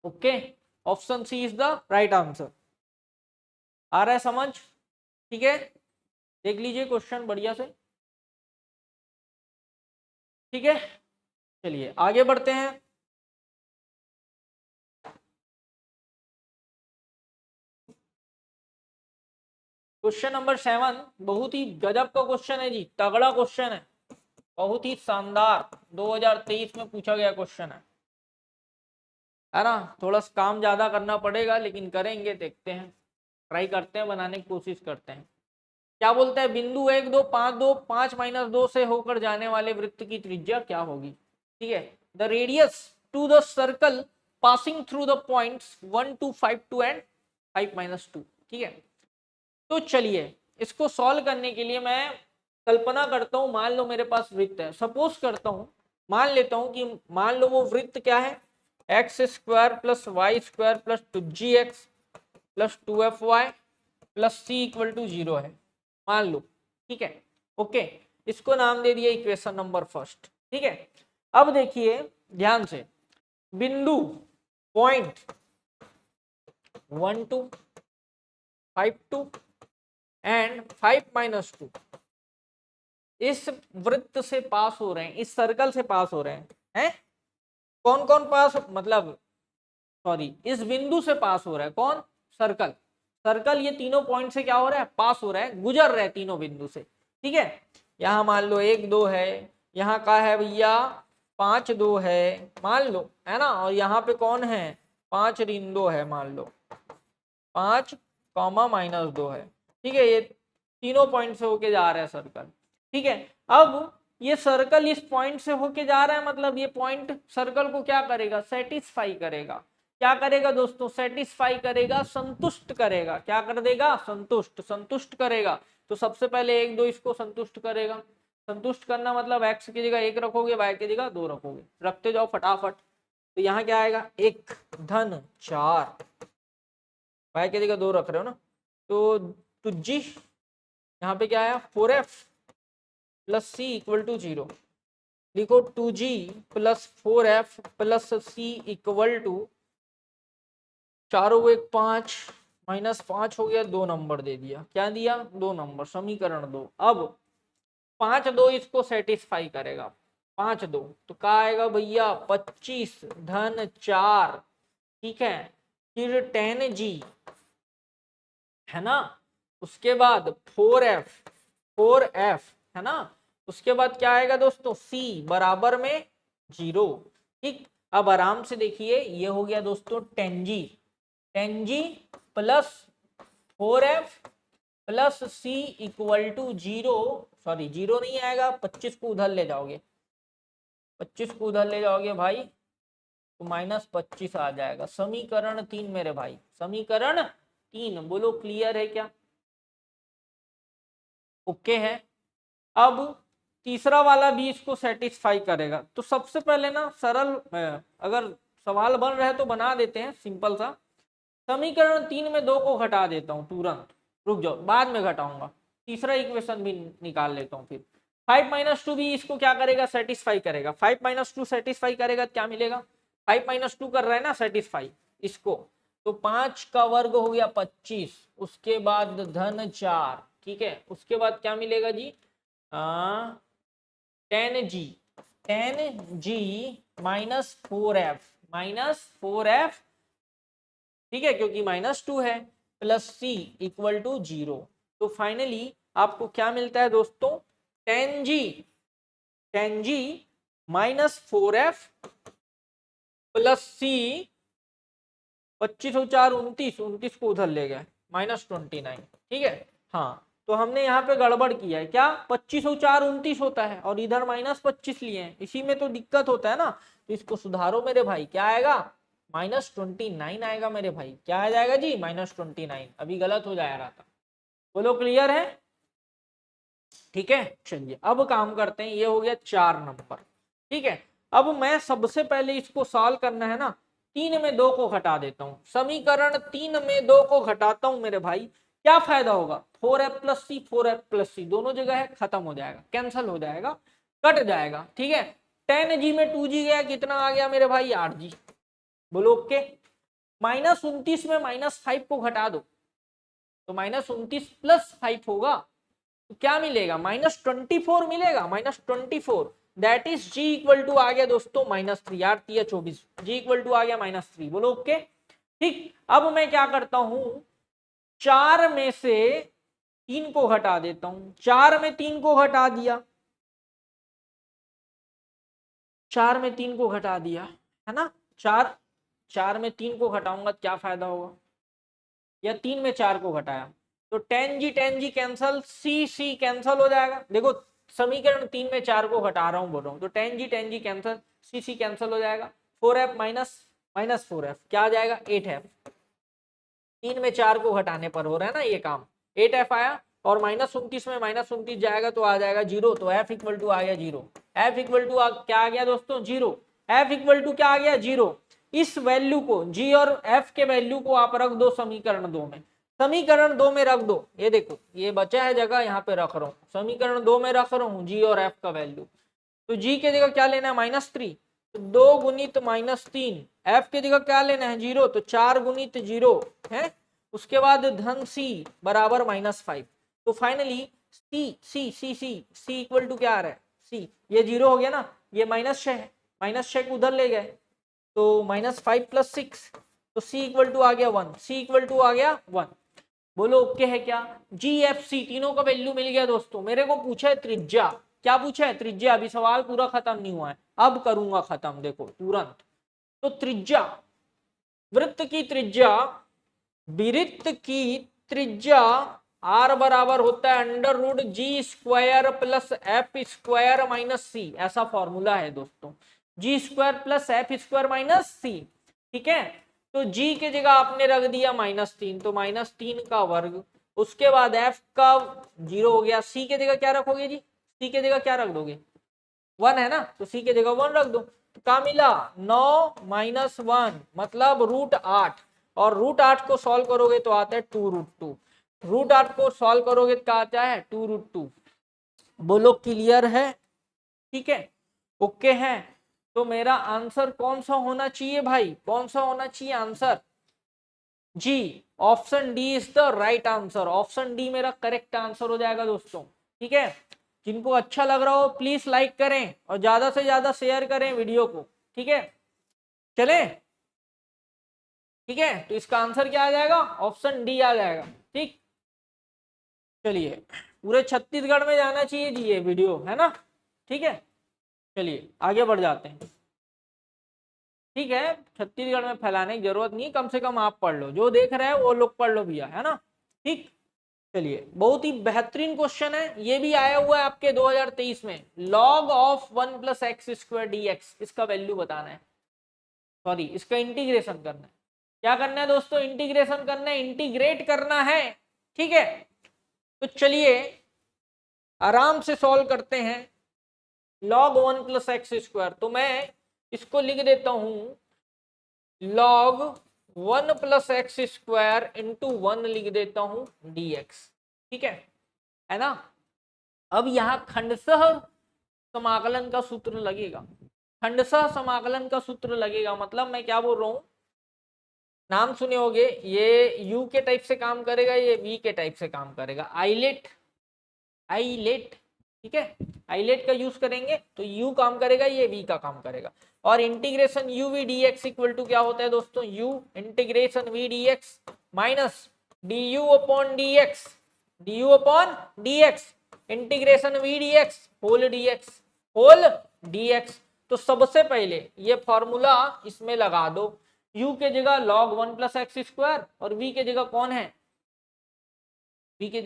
[SPEAKER 1] okay. Option C is the right answer. आ रहा है समझ, ठीक है। देख लीजिए क्वेश्चन बढ़िया से, ठीक है। चलिए आगे बढ़ते हैं। क्वेश्चन नंबर 7 बहुत ही गजब का क्वेश्चन है जी, तगड़ा क्वेश्चन है, बहुत ही शानदार, 2023 में पूछा गया क्वेश्चन है ना। थोड़ा सा काम ज्यादा करना पड़ेगा लेकिन करेंगे, देखते हैं, ट्राई करते हैं, बनाने की कोशिश करते हैं। क्या बोलता है, बिंदु 1 2 5 2 5 माइनस 2 से होकर जाने वाले वृत्त की त्रिज्या क्या होगी। ठीक है, the radius to the circle passing through the points 1 2 5 2 and 5 minus 2। ठीक है, तो चलिए इसको सॉल्व करने के लिए मैं कल्पना करता हूं, मान लो मेरे पास वृत्त है, सपोज करता हूं, मान लेता हूं कि मान लो वो वृत्त क्या है, x square plus y square plus 2gx plus 2fy plus c equal to 0 है, मान लो। ठीक है, ओके, इसको नाम दे दिया इक्वेशन नंबर फर्स्ट। ठीक है, अब देखिए ध्यान से, बिंदु पॉइंट 1 2 5 2 एंड 5 माइनस 2 इस वृत्त से पास हो रहे हैं, इस सर्कल से पास हो रहे हैं? कौन कौन पास, मतलब सॉरी, इस बिंदु से पास हो रहा है, कौन, सर्कल। सर्कल ये तीनों पॉइंट से क्या हो रहा है, पास हो रहा है, गुजर रहे हैं तीनों बिंदु से। ठीक है, यहाँ मान लो 1 2 है, यहाँ का है भैया 5 2 है, मान लो, है ना, और यहाँ पे कौन है, 5 ऋण 2 है, मान लो 5 कॉमा माइनस 2 है। ठीक है, ये तीनों पॉइंट से होके जा रहा है सर्कल। ठीक है, अब ये सर्कल इस पॉइंट से होके जा रहा है, मतलब ये पॉइंट सर्कल को क्या करेगा, सेटिस्फाई करेगा। क्या करेगा दोस्तों, सेटिस्फाई करेगा, संतुष्ट करेगा। क्या कर देगा, संतुष्ट, संतुष्ट करेगा। तो सबसे पहले 1 2 इसको संतुष्ट करेगा। संतुष्ट करना मतलब एक्स की जगह 1 रखोगे, वाई की जगह 2 रखोगे, रखते जाओ फटाफट। तो यहाँ क्या आएगा, 1 धन 4, वाई की जगह 2 रख रहे हो ना, तो 2g, यहाँ पे क्या आया 4f plus c equal to 0। लिखो 2g plus 4f plus c equal to, 4 हो 1 5 माइनस 5 हो गया, 2 नंबर दे दिया। क्या दिया, 2 नंबर, समीकरण 2। अब 5 2 इसको सेटिस्फाई करेगा, 5 2 तो क्या आएगा भैया 25 धन 4। ठीक है, फिर 10g, है ना, उसके बाद 4f है ना, उसके बाद क्या आएगा दोस्तों, c बराबर में 0। ठीक, अब आराम से देखिए, ये हो गया दोस्तों 10g plus 4f plus c equal to 0, sorry 0 नहीं आएगा, 25 को उधर ले जाओगे, 25 को उधर ले जाओगे भाई तो माइनस 25 आ जाएगा। समीकरण 3 मेरे भाई, समीकरण 3, बोलो क्लियर है क्या, ओके है। अब तीसरा वाला भी इसको सेटिस्फाई करेगा। तो सबसे पहले ना सरल, अगर सवाल बन रहे तो बना देते हैं सिंपल सा। समीकरण 3 में 2 को घटा देता हूं तुरंत, रुक जाओ बाद में घटाऊंगा, तीसरा इक्वेशन भी निकाल लेता हूं। फिर 5 माइनस 2 भी इसको क्या करेगा, सेटिस्फाई करेगा। 5 माइनस 2 सेटिस्फाई करेगा, क्या मिलेगा, 5 माइनस 2 कर रहा है ना सेटिस्फाई इसको, तो 5 का वर्ग हो गया 25, उसके बाद धन 4। ठीक है, उसके बाद क्या मिलेगा जी, 10g माइनस 4f, ठीक है, क्योंकि माइनस 2 है, प्लस c इक्वल टू 0। तो फाइनली आपको क्या मिलता है दोस्तों, 10g minus 4f plus c, 25 और 4 29, 29 को उधर ले गए, माइनस 29। ठीक है, हाँ, तो हमने यहाँ पे गड़बड़ किया है, क्या 25 और 4 29 होता है और इधर माइनस 25 लिए हैं, इसी में तो दिक्कत होता है ना। तो इसको सुधारो मेरे भाई, क्या आएगा, माइनस 29 आएगा मेरे भाई। क्या आ जाएगा जी, माइनस 29, अभी गलत हो जा रहा था, बोलो क्लियर है। ठीक है, चलिए अब काम करते हैं, ये हो गया 4 नंबर। ठीक है, अब मैं सबसे पहले इसको सॉल्व करना है ना, 3 में 2 को घटा देता हूं, समीकरण 3 में 2 को घटाता हूं मेरे भाई, क्या फायदा होगा, 4f प्लस सी, 4f प्लस सी दोनों जगह है, खत्म हो जाएगा, कैंसिल हो जाएगा, कट जाएगा। ठीक है, 10g में 2g गया, कितना आ गया मेरे भाई 8g, बोलो ओके। माइनस 29 में माइनस 5 को घटा दो, तो माइनस 29 प्लस 5 होगा, तो क्या मिलेगा, -24 मिलेगा, -24, that is g equal to आ गया दोस्तों -3, 8 3 24, g इक्वल टू आ गया -3, बोलो ओके। ठीक, अब मैं क्या करता हूं, 4 में से 3 को हटा देता हूं, 4 में 3 को हटा दिया, 4 में 3 को घटा दिया, है ना, 4 में 3 को घटाऊंगा क्या फायदा होगा, या 3 में 4 को घटाया, तो टेन जी कैंसल, सी कैंसल हो जाएगा। देखो समीकरण 3 में 4 को हटा रहा हूं, बोल रहा हूं, तो टेन जी कैंसल, सी कैंसल हो जाएगा। 4f माइनस 4f क्या आ जाएगा 8f। 3 में 4 को हटाने पर हो रहा है ना ये काम। 8f आया और -29 में -29 जाएगा तो आ जाएगा 0, तो f इक्वल टू आ गया 0। f इक्वल टू क्या आ गया दोस्तों 0। f इक्वल टू क्या आ गया 0। इस वैल्यू को g और f के वैल्यू को आप रख दो समीकरण 2 में। समीकरण 2 में रख दो, ये देखो ये बचा है जगह, यहाँ पे रख रहा हूँ। समीकरण 2 में रख रहा हूँ g और f का वैल्यू। तो g के जगह क्या लेना है -3, तो 2 गुणित -3। f के जगह क्या लेना है 0, तो 4 गुणित 0 है। उसके बाद धन c बराबर -5। तो फाइनली c इक्वल टू क्या आ रहा है c, ये 0 हो गया ना, ये -6 है, -6 को उधर ले गए तो -5 + 6, तो c इक्वल टू आ गया 1। c इक्वल टू आ गया 1। बोलो ओके है क्या। जी एफ सी तीनों का वैल्यू मिल गया दोस्तों। मेरे को पूछा है त्रिज्या, क्या पूछा है त्रिज्या। अभी सवाल पूरा खत्म नहीं हुआ है, अब करूंगा खत्म, देखो तुरंत। तो त्रिज्या, वृत्त की त्रिज्या, वृत्त की त्रिज्या r बराबर होता है √g² + f² - c। ऐसा फॉर्मूला है दोस्तों, g² + f² - c। ठीक है, तो g के जगह आपने रख दिया -3, तो -3 का वर्ग। उसके बाद f का 0 हो गया। c के जगह क्या रखोगे जी, c के जगह क्या रख दोगे 1 है ना, तो c के जगह 1 रख दो। तो क्या मिला 9 - 1 मतलब √8, और √8 को सॉल्व करोगे तो आता है 2√2। √8 को सॉल्व करोगे तो क्या आता है 2√2। बोलो क्लियर है, ठीक है ओके है। तो मेरा आंसर कौन सा होना चाहिए भाई, कौन सा होना चाहिए आंसर जी, option D is the right answer. Option D मेरा करेक्ट आंसर हो जाएगा दोस्तों। ठीक है, जिनको अच्छा लग रहा हो प्लीज लाइक करें और ज्यादा से ज्यादा शेयर करें वीडियो को। ठीक है चले, ठीक है, तो इसका आंसर क्या आ जाएगा ऑप्शन डी आ जाएगा। ठीक, चलिए पूरे छत्तीसगढ़ में जाना चाहिए जी ये वीडियो, है ना। ठीक है, चलिए आगे बढ़ जाते हैं। ठीक है, छत्तीसगढ़ में फैलाने की जरूरत नहीं, कम से कम आप पढ़ लो, जो देख रहे हैं वो लोग पढ़ लो भैया, है ना। ठीक, चलिए बहुत ही बेहतरीन क्वेश्चन है, ये भी आया हुआ है आपके 2023 में। log ऑफ 1 + x² dx, इसका वैल्यू बताना है, सॉरी इसका इंटीग्रेशन करना है। क्या करना है दोस्तों, इंटीग्रेशन करना है, इंटीग्रेट करना है। ठीक है, तो चलिए आराम से सॉल्व करते हैं। log 1 + x², तो मैं इसको लिख देता हूं log 1 + x² × 1 लिख देता हूं dx। ठीक है ना। अब यहां खंडशः समाकलन का सूत्र लगेगा। खंडशः समाकलन का सूत्र लगेगा मतलब मैं क्या बोल रहा हूं, नाम सुने होंगे, ये यू के टाइप से काम करेगा, ये वी के टाइप से काम करेगा। आइलेट, आइलेट, ठीक है, आइलेट का यूज करेंगे तो यू काम करेगा, ये वी का काम करेगा। और integration u v d x equal to क्या होता है दोस्तों, u integration v d x minus d u upon d x, d u upon d x integration v d x whole d x, whole d x. तो सबसे पहले ये formula इसमें लगा दो, u के जगह log 1 + x² और v के जगह कौन है, v के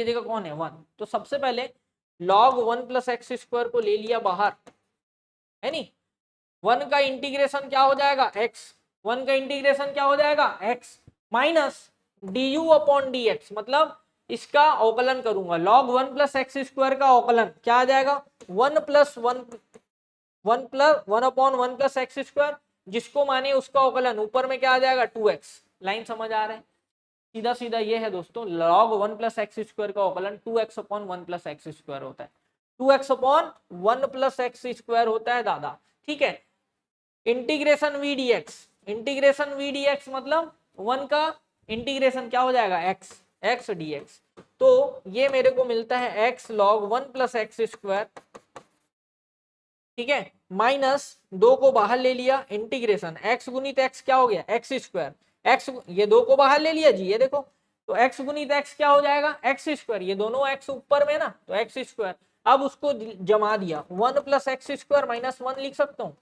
[SPEAKER 1] जगह कौन है 1। तो सबसे पहले log 1 + x² को ले लिया बाहर, है नी। 1 का इंटीग्रेशन क्या हो जाएगा x, 1 का इंटीग्रेशन क्या हो जाएगा x minus du upon dx, मतलब इसका अवकलन करूंगा। log 1 + x² का अवकलन क्या आ जाएगा 1 अपॉन 1 + x², जिसको माने उसका अवकलन ऊपर में क्या आ जाएगा 2x। लाइन समझ आ रहा है, सीधा सीधा ये है दोस्तों, log 1 + x² का अवकलन 2x अपॉन 1 + x² होता है, 2x अपॉन 1 + x² होता है दादा। ठीक है, integration v d x, integration v d x मतलब 1 का इंटीग्रेशन क्या हो जाएगा x, x dx। तो ये मेरे को मिलता है x log 1 + x², ठीक है, माइनस 2 को बाहर ले लिया, इंटीग्रेशन x गुणित x क्या हो गया x², x ये 2 को बाहर ले लिया जी, ये देखो, तो x गुणित x क्या हो जाएगा x², ये दोनों x ऊपर में ना तो x²। अब उसको जमा दिया 1 + x² - 1 लिख सकता हूँ,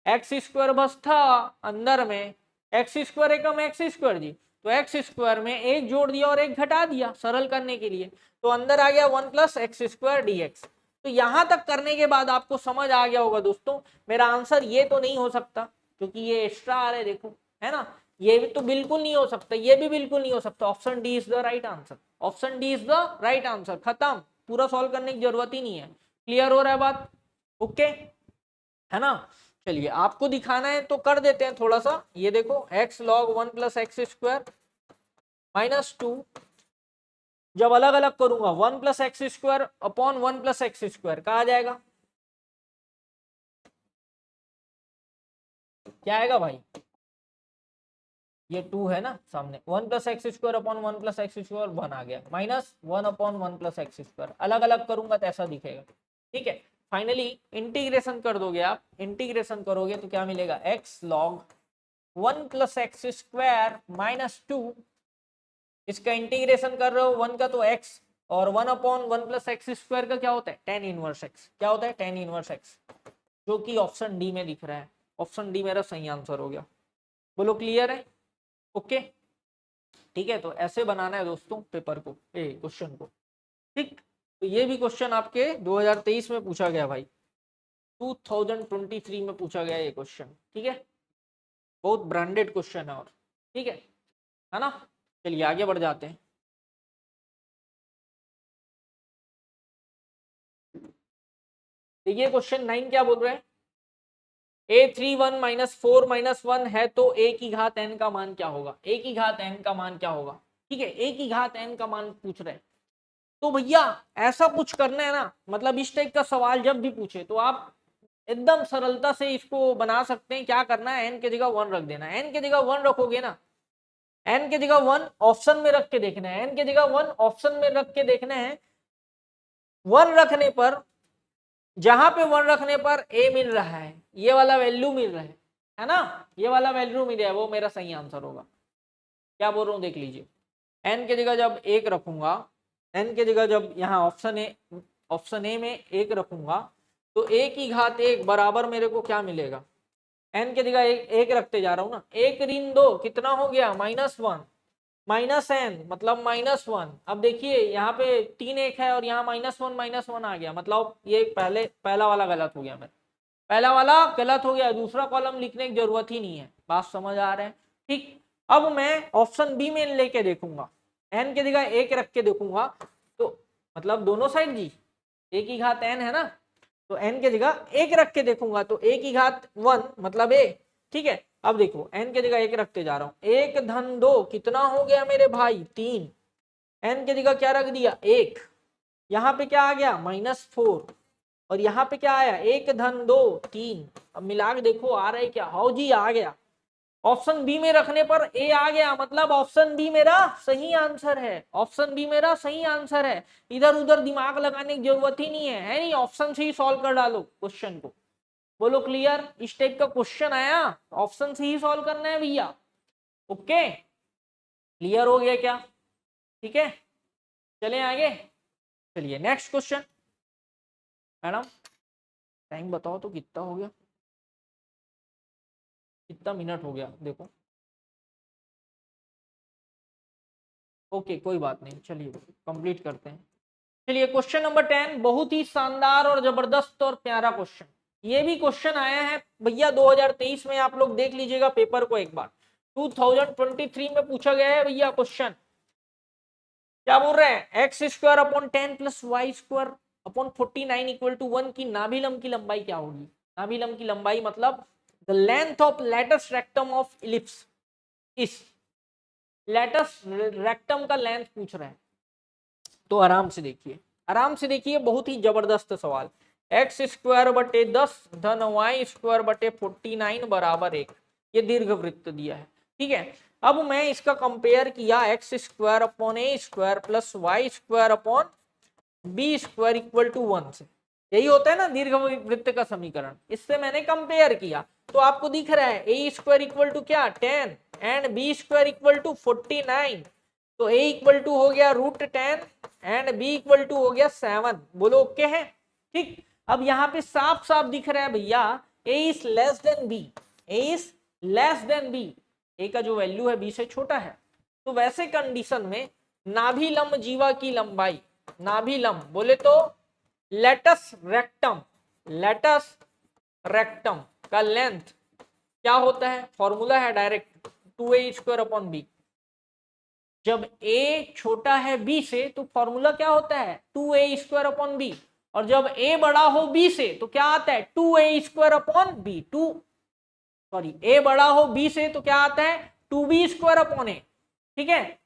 [SPEAKER 1] x² बस था अंदर में, x² एकम x² जी, तो एक्स स्क्वायर में एक जोड़ दिया और एक घटा दिया सरल करने के लिए, तो अंदर आ गया 1 plus x square D x. तो यहां तक करने के बाद आपको समझ आ गया होगा दोस्तों, मेरा आंसर ये तो नहीं हो सकता क्योंकि ये एक्स्ट्रा आ रहा है, देखो है ना, ये भी तो बिल्कुल नहीं हो सकता, ये भी बिल्कुल नहीं हो सकता। Option D is the right answer, option D is the right answer, खत्म, पूरा सॉल्व करने की जरूरत ही नहीं है। क्लियर हो रहा है बात? ओके है ना। चलिए आपको दिखाना है तो कर देते हैं थोड़ा सा, ये देखो x log 1 plus x square minus 2, जब अलग अलग करूंगा 1 plus x square upon 1 plus x square का आ जाएगा, क्या आएगा भाई, ये 2 है ना सामने, 1 plus x square upon 1 plus x square 1 आ गया, minus 1 upon 1 plus x square, अलग अलग करूंगा तो ऐसा दिखेगा। ठीक है, फाइनली इंटीग्रेशन कर दोगे आप, इंटीग्रेशन करोगे तो क्या मिलेगा, x log 1 plus x square minus 2, इसका इंटीग्रेशन कर रहे हो 1 का तो x, और 1 अपॉन 1 प्लस एक्स स्क्वायर का क्या होता है, tan इनवर्स x, क्या होता है tan इनवर्स x, जो कि ऑप्शन डी में दिख रहा है। ऑप्शन डी मेरा सही आंसर हो गया, बोलो क्लियर है? ओके ठीक है, तो ऐसे बनाना है दोस्तों पेपर को, क्वेश्चन को। ठीक, तो ये भी क्वेश्चन आपके 2023 में पूछा गया भाई, 2023 में पूछा गया ये क्वेश्चन। ठीक है, बहुत ब्रांडेड क्वेश्चन है, और ठीक है ना। चलिए आगे बढ़ जाते हैं। देखिए क्वेश्चन 9 क्या बोल रहे हैं, a31 माइनस 4 माइनस 1 है तो a की घात n का मान क्या होगा, a की घात n का मान क्या होगा। ठीक है, a की घात n का मान पूछ रहे हैं, तो भैया ऐसा कुछ करना है ना, मतलब इस टाइप का सवाल जब भी पूछे तो आप एकदम सरलता से इसको बना सकते हैं। क्या करना है, n के जगह 1 रख देना है, n के जगह 1 रखोगे ना, n के जगह 1 ऑप्शन में रख के देखना है, n के जगह 1 ऑप्शन में रख के देखना है, 1 रखने पर, जहां पे 1 रखने पर a मिल रहा है, ये वाला वैल्यू मिल रहा है ना, ये वाला वैल्यू मिल रहा है, वो मेरा सही आंसर होगा। क्या बोल रहा हूँ देख लीजिए, n के जगह जब 1 रखूंगा, n के जगह जब यहाँ ऑप्शन ए में 1 रखूंगा, तो a की घात 1 बराबर मेरे को क्या मिलेगा, n के जगह 1 रखते जा रहा हूँ ना, 1 ऋण 2 कितना हो गया -1, माइनस एन मतलब -1। अब देखिए यहाँ पे 3 1 है और यहाँ -1 आ गया, मतलब ये पहला वाला गलत हो गया, मेरा पहला वाला गलत हो गया, दूसरा कॉलम लिखने की जरूरत ही नहीं है। बात समझ आ रहा है? ठीक, अब मैं ऑप्शन बी में लेके देखूंगा, एन के जगह 1 रख के देखूंगा, तो मतलब दोनों साइड जी a की घात n है ना, तो n के जगह 1 रख के देखूंगा तो a की घात 1 मतलब a। ठीक है, अब देखो n के जगह 1 रखते जा रहा हूं, 1 धन 2 कितना हो गया मेरे भाई 3, n के जगह क्या रख दिया 1, यहाँ पे क्या आ गया -4, और यहाँ पे क्या आया 1 धन 2 3, अब मिला के देखो आ रहा है क्या, हाउ जी आ गया। ऑप्शन बी में रखने पर ए आ गया, मतलब ऑप्शन बी मेरा सही आंसर है, ऑप्शन बी मेरा सही आंसर है, इधर उधर दिमाग लगाने की जरूरत ही नहीं है नहीं, ऑप्शन से ही सॉल्व कर डालो क्वेश्चन को। बोलो क्लियर, इस टाइप का क्वेश्चन आया ऑप्शन से ही सॉल्व करना है भैया। ओके क्लियर हो गया क्या? ठीक है, चलें आगे। चलिए नेक्स्ट क्वेश्चन। मैडम टाइम बताओ तो कितना हो गया, कितना मिनट हो गया देखो। ओके कोई बात नहीं, चलिए कंप्लीट करते हैं। चलिए क्वेश्चन नंबर 10, बहुत ही शानदार और जबरदस्त और प्यारा क्वेश्चन। ये भी क्वेश्चन आया है भैया 2023 में, आप लोग देख लीजिएगा पेपर को एक बार, 2023 में पूछा गया है भैया क्वेश्चन। क्या बोल रहे हैं, x square upon 10 plus y square upon 49 equal to 1 की नाभिलंब की लंबाई क्या होगी। नाभिलंब की लंबाई मतलब the length of latus rectum of ellipse, इस लेटस रेक्टम का लेंथ पूछ रहे हैं। तो आराम से देखिए, आराम से देखिए, बहुत ही जबरदस्त सवाल। एक्स स्क्वायर बटे 10 धन वाई स्क्वायर बटे 49 बराबर 1, ये दीर्घ वृत्त दिया है। ठीक है, अब मैं इसका कंपेयर किया x square upon a square plus y square upon b square equal to 1 से, यही होता है ना दीर्घ वृत्त का समीकरण, इससे मैंने कंपेयर किया तो आपको दिख रहा है ए स्क्वायर इक्वल टू क्या 10 and b square equal to 49, तो a इक्वल टू हो गया √10 एंड b इक्वल टू हो गया 7। बोलो ओके है? ठीक, अब यहाँ पे साफ साफ दिख रहा है भैया a is less than b, a is less than b, a का जो वैल्यू है b से छोटा है, तो वैसे कंडीशन में नाभिलंब जीवा की लंबाई, नाभिलंब बोले तो लेटस रेक्टम का लेंथ क्या होता है, फॉर्मूला है डायरेक्ट 2a² बी। जब a छोटा है b से तो फॉर्मूला क्या होता है 2a² बी, और जब a बड़ा हो b से तो क्या आता है 2a² बी। a बड़ा हो b से तो क्या आता है 2b² a। ठीक है,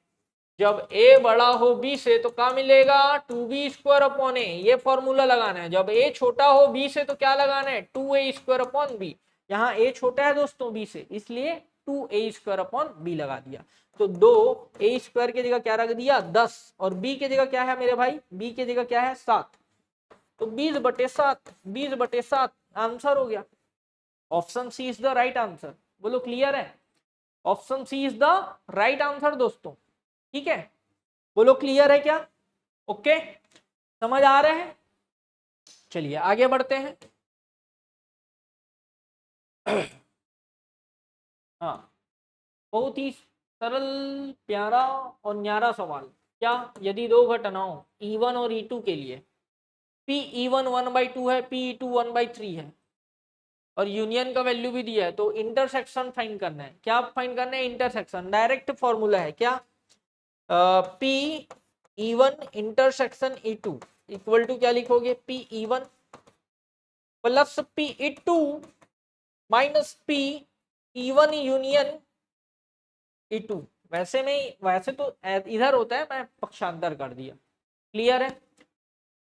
[SPEAKER 1] जब a बड़ा हो b से तो क्या मिलेगा 2b² a। ये फॉर्मूला लगाना है। जब a छोटा हो b से तो क्या लगाना है 2a² b। यहाँ a छोटा है दोस्तों b से, इसलिए 2a² b लगा दिया। तो 2a² की जगह क्या रख दिया 10, और b की जगह क्या है मेरे भाई, b की जगह क्या है 7, तो 20/7, 20/7 आंसर हो गया। Option C is the right answer. बोलो क्लियर है, option C is the right answer दोस्तों। ठीक है, बोलो क्लियर है क्या, ओके, समझ आ रहे हैं। चलिए आगे बढ़ते हैं। हाँ, बहुत ही सरल, प्यारा और न्यारा सवाल। क्या, यदि दो घटनाओं E1 और E2 के लिए Pe1 1/2 है, Pe2 1/3 है, और यूनियन का वैल्यू भी दिया है, तो इंटरसेक्शन फाइंड करना है। क्या फाइंड करना है, इंटरसेक्शन। डायरेक्ट फॉर्मूला है क्या, Pe1 intersection E2 equal to क्या लिखोगे Pe1 plus Pe2 minus Pe1 union E2। वैसे तो इधर होता है, मैं पक्षांतर कर दिया। क्लियर है,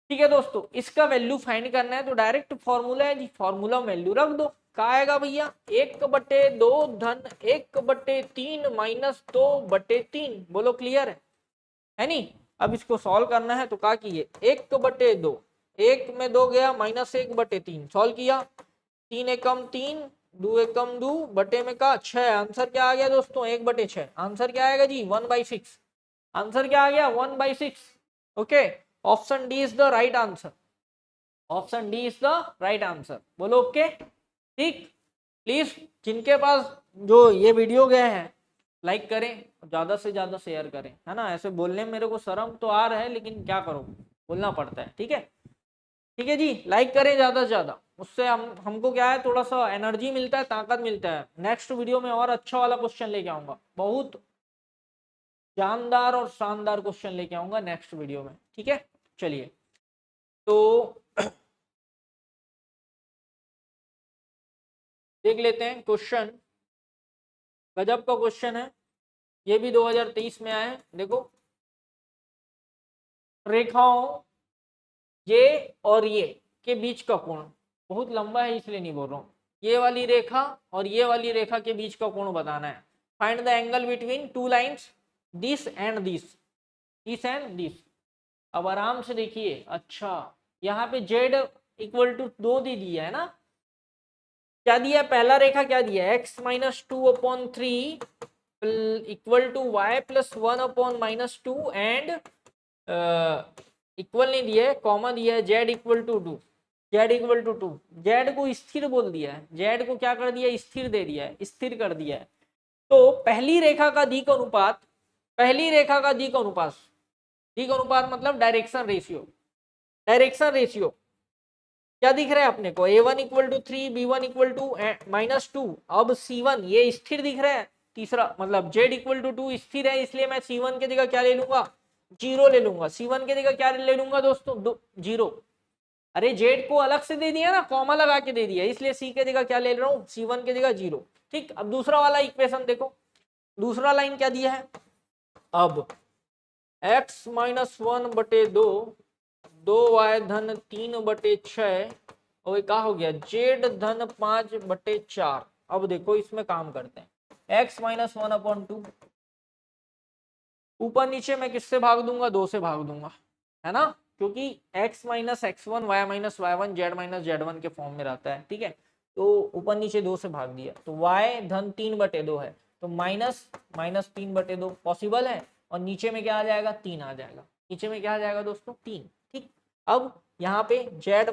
[SPEAKER 1] ठीक है दोस्तों। इसका वैल्यू फाइंड करना है तो डायरेक्ट फॉर्मूला है जी, फॉर्मूला वैल्यू रख दो। क्या आएगा भैया 1/2 धन 1/3 माइनस 2/3। बोलो क्लियर है नहीं। अब इसको सॉल्व करना है तो क्या किए 1/2, 1 में 2 गया माइनस 1/3, सॉल्व किया 3 एकम 3, 2 एकम 2 बटे में का 6। आंसर क्या आ गया दोस्तों 1/6। आंसर क्या आएगा जी 1/6। आंसर क्या आ गया 1/6। Okay, option D is the right answer. Option D is the right answer. बोलो ओके, ठीक। प्लीज जिनके पास जो ये वीडियो गए हैं लाइक करें, ज्यादा से ज्यादा शेयर करें, है ना। ऐसे बोलने में मेरे को शर्म तो आ रहा है, लेकिन क्या करो, बोलना पड़ता है। ठीक है, ठीक है जी, लाइक करें ज्यादा से ज्यादा। उससे हमको क्या है थोड़ा सा एनर्जी मिलता है, ताकत मिलता है। नेक्स्ट वीडियो में और अच्छा वाला क्वेश्चन लेके आऊंगा, बहुत जानदार और शानदार क्वेश्चन लेके आऊंगा नेक्स्ट वीडियो में। ठीक है, चलिए तो देख लेते हैं क्वेश्चन। गजब का क्वेश्चन है, ये भी 2023 में आया है। देखो, रेखाओं ये और ये के बीच का कोण, बहुत लंबा है इसलिए नहीं बोल रहा हूँ। ये वाली रेखा और ये वाली रेखा के बीच का कोण बताना है। Find the angle between two lines this and this, this and this. अब आराम से देखिए। अच्छा, यहाँ पे z इक्वल टू 2 दे दिया है ना। क्या दिया है, पहला रेखा क्या दिया है x-2/3 equal to y plus 1/-2 and equal नहीं दिया है, कॉमा दिया है z equal to 2। z equal to 2, z को स्थिर बोल दिया है, z को क्या कर दिया स्थिर दे दिया है, स्थिर कर दिया है। तो पहली रेखा का दिक् अनुपात, पहली रेखा का दिक् अनुपात, दिक् अनुपात मतलब डायरेक्शन रेशियो, डायरेक्शन रेशियो क्या दिख रहा है अपने को a1 equal to 3, b1 equal to -2। अब c1 ये स्थिर दिख रहा है, तीसरा मतलब z इक्वल टू 2 स्थिर है, इसलिए मैं c1 की जगह क्या ले लूंगा 0 ले लूंगा। c1 की जगह क्या ले लूंगा दोस्तों 0। अरे z को अलग से दे दिया ना, कॉमा लगा के दे दिया, इसलिए c की जगह क्या ले रहा हूँ c1 की जगह 0। ठीक, अब दूसरा वाला इक्वेशन देखो, दूसरा लाइन क्या दिया है। अब x-1/2 2y धन 3/6 और क्या हो गया z धन 5/4। अब देखो इसमें काम करते हैं। x-1/2 ऊपर नीचे मैं किससे भाग दूंगा 2 से भाग दूंगा, है ना, क्योंकि x minus x1 y minus y1 z minus z1 के फॉर्म में रहता है। ठीक है, तो ऊपर नीचे 2 से भाग दिया तो y धन 3/2 है, तो माइनस 3/2 पॉसिबल है, और नीचे में क्या आ जाएगा 3 आ जाएगा। नीचे में क्या आ जाएगा दोस्तों 3। ठीक, अब यहाँ पे z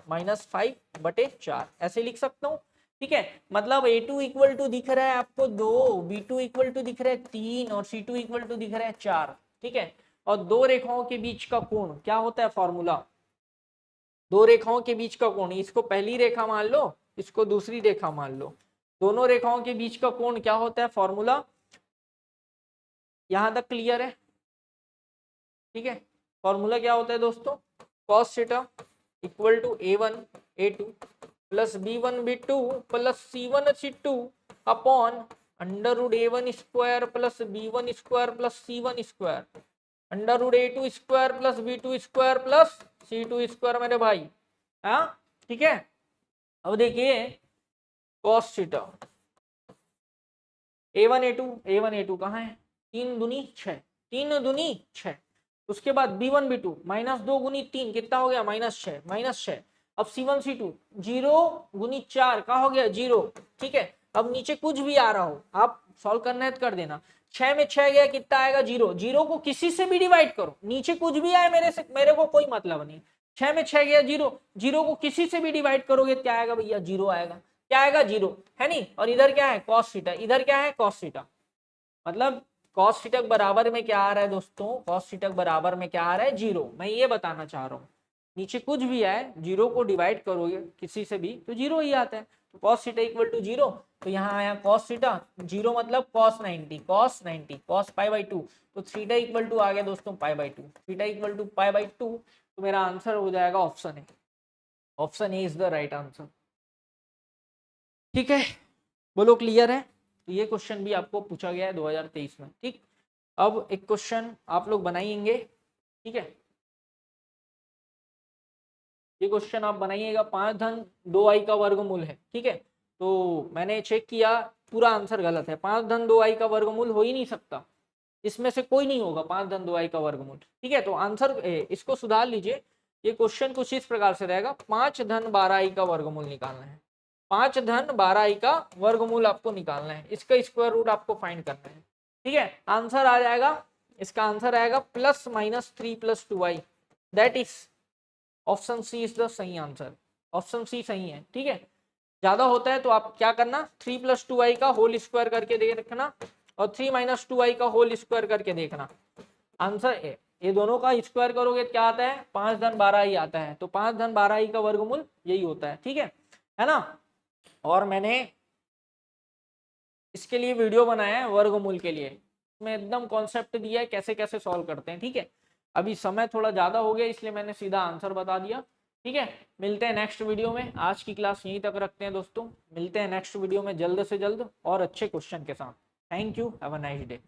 [SPEAKER 1] -5/4 ऐसे लिख सकता हूँ। ठीक है, मतलब A2 इक्वल टू दिख रहा है आपको 2, B2 इक्वल टू दिख रहा है 3 और C2 इक्वल टू दिख रहा है 4। ठीक है, और दो रेखाओं के बीच का कोण क्या होता है फॉर्मूला, दो रेखाओं के बीच का कोण, इसको पहली रेखा मान लो, इसको दूसरी रेखा मान लो, दोनों रेखाओं के बीच का कोण क्या होता है फॉर्मूला, यहां तक क्लियर है? ठीक है, फॉर्मूला क्या होता है दोस्तों, cos theta equal to A1 A2 plus B1 B2 plus C1 C2 upon under root A1 square plus B1 square plus C1 square under root A2 square plus B2 square plus C2 square मेरे भाई। हाँ ठीक है, अब देखिए cos theta A1 A2 कहाँ है, 3 दूनी 6, 3 दूनी 6, उसके बाद B1 B2 माइनस 2 गुनी 3 कितना हो गया -6। अब C1 C2 0 गुनी 4 का हो गया 0। ठीक है, अब नीचे कुछ भी आ रहा हो आप सॉल्व करना है तो कर देना, 6 में 6 गया कितना आएगा 0, 0 को किसी से भी डिवाइड करो, नीचे कुछ भी आए मेरे को कोई मतलब नहीं, 6 में 6 गया 0, 0 को किसी से भी डिवाइड करोगे क्या आएगा भैया 0 आएगा, क्या आएगा 0 है नहीं, और इधर क्या है cos थीटा, इधर क्या है cos थीटा, मतलब cos थीटा बराबर में क्या आ रहा है दोस्तों, cos थीटा बराबर में क्या आ रहा है 0। मैं ये बताना चाह रहा हूँ, नीचे कुछ भी आए 0 को डिवाइड करोगे किसी से भी तो 0 ही आता है, तो cos थीटा इक्वल टू 0, तो यहाँ आया cos थीटा 0 मतलब cos 90 cos पाई बाई 2, तो थीटा इक्वल टू आ गया दोस्तों pi by 2, theta equal to pi by 2, तो मेरा आंसर हो जाएगा option A, option A is the right answer. ठीक है, बोलो क्लियर है, तो ये क्वेश्चन भी आपको पूछा गया है 2023 में। ठीक, अब एक क्वेश्चन आप लोग बनाएंगे, ठीक है, ये क्वेश्चन आप बनाइएगा, 5 धन 2i का वर्गमूल है। ठीक है, तो मैंने चेक किया पूरा आंसर गलत है, 5 धन 2i का वर्गमूल हो ही नहीं सकता, इसमें से कोई नहीं होगा 5 धन 2i का वर्गमूल। ठीक है, तो आंसर इसको सुधार लीजिए, ये क्वेश्चन कुछ इस प्रकार से रहेगा, 5 धन 12i का वर्गमूल निकालना है, 5 धन 12i का वर्गमूल आपको निकालना है, इसका स्क्वायर रूट आपको फाइंड करना है। ठीक है, आंसर आ जाएगा, इसका आंसर आएगा +-3 + 2i, that is option C is the सही आंसर, ऑप्शन सी सही है। ठीक है, ज्यादा होता है तो आप क्या करना, 3 + 2i का होल स्क्वायर करके देखना और 3 - 2i का होल स्क्वायर करके देखना, आंसर ये दोनों का स्क्वायर करोगे क्या आता है 5 धन 12i आता है, तो 5 धन 12i का वर्गमूल यही होता है। ठीक है ना, और मैंने इसके लिए वीडियो बनाया है वर्गमूल के लिए, इसमें एकदम कॉन्सेप्ट दिया है कैसे कैसे सॉल्व करते हैं। ठीक है, अभी समय थोड़ा ज्यादा हो गया इसलिए मैंने सीधा आंसर बता दिया। ठीक है, मिलते हैं नेक्स्ट वीडियो में, आज की क्लास यहीं तक रखते हैं दोस्तों, मिलते हैं नेक्स्ट वीडियो में जल्द से जल्द और अच्छे क्वेश्चन के साथ। Thank you, have a nice day.